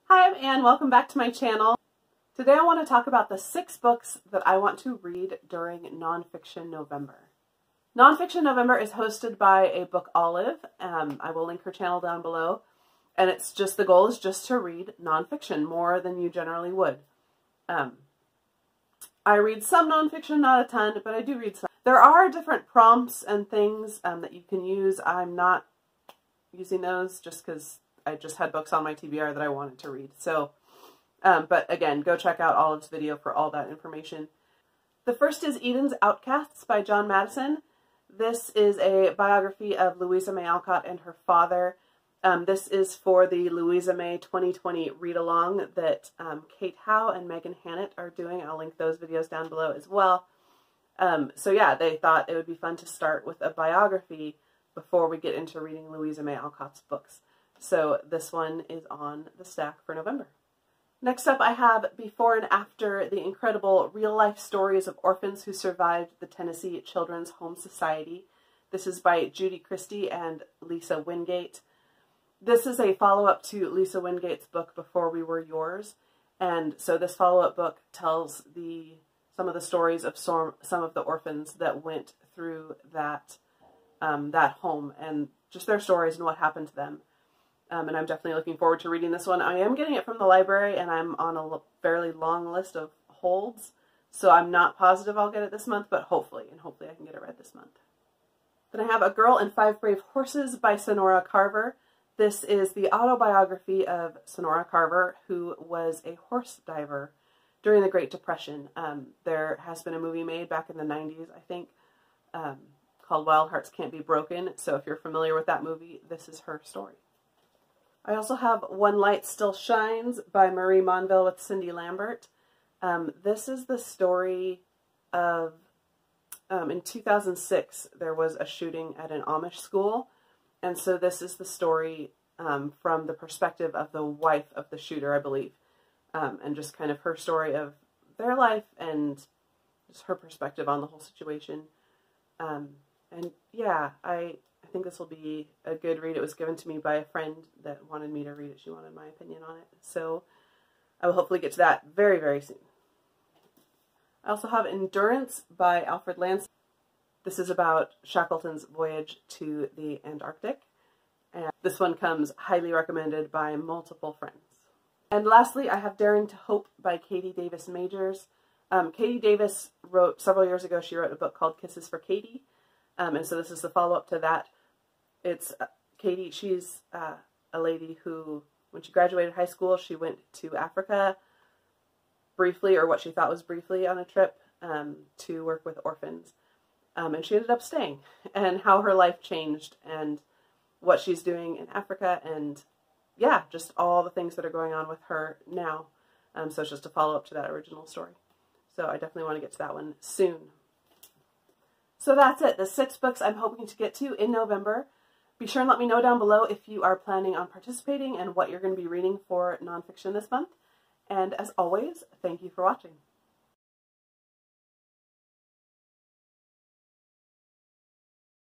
Hi, I'm Anne. Welcome back to my channel. Today I want to talk about the 6 books that I want to read during NonFiction November. NonFiction November is hosted by a book Olive. I will link her channel down below. And it's just, the goal is just to read nonfiction more than you generally would. I read some nonfiction, not a ton, but I do read some. There are different prompts and things that you can use. I'm not using those just because I just had books on my TBR that I wanted to read. So, but again, go check out Olive's video for all that information. The first is Eden's Outcasts by John Madison. This is a biography of Louisa May Alcott and her father. This is for the Louisa May 2020 read-along that Kate Howe and Megan Hannett are doing. I'll link those videos down below as well. So yeah, they thought it would be fun to start with a biography before we get into reading Louisa May Alcott's books. So this one is on the stack for November. Next up I have Before and After, the incredible real-life stories of orphans who survived the Tennessee Children's Home Society. This is by Judy Christie and Lisa Wingate. This is a follow-up to Lisa Wingate's book Before We Were Yours. And so this follow-up book tells some of the stories of some of the orphans that went through that home and just their stories and what happened to them. And I'm definitely looking forward to reading this one. I am getting it from the library, and I'm on a fairly long list of holds, so I'm not positive I'll get it this month, but hopefully I can get it read this month. Then I have A Girl and Five Brave Horses by Sonora Carver. This is the autobiography of Sonora Carver, who was a horse diver during the Great Depression. There has been a movie made back in the 90s, I think, called Wild Hearts Can't Be Broken, so if you're familiar with that movie, this is her story. I also have One Light Still Shines by Marie Monville with Cindy Lambert. This is the story of, in 2006, there was a shooting at an Amish school. And so this is the story from the perspective of the wife of the shooter, I believe. And just kind of her story of their life and just her perspective on the whole situation. And yeah, I think this will be a good read. It was given to me by a friend that wanted me to read it. She wanted my opinion on it. So I will hopefully get to that very, very soon. I also have Endurance by Alfred Lansing. This is about Shackleton's voyage to the Antarctic. And this one comes highly recommended by multiple friends. And lastly, I have Daring to Hope by Katie Davis Majors. Katie Davis wrote, several years ago, she wrote a book called Kisses for Katie. And so this is the follow-up to that. It's Katie, she's a lady who, when she graduated high school, she went to Africa briefly, or what she thought was briefly, on a trip to work with orphans. And she ended up staying, and how her life changed, and what she's doing in Africa, and yeah, just all the things that are going on with her now. So it's just a follow-up to that original story. So I definitely want to get to that one soon. So that's it, the 6 books I'm hoping to get to in November. Be sure and let me know down below if you are planning on participating and what you're going to be reading for nonfiction this month. And as always, thank you for watching.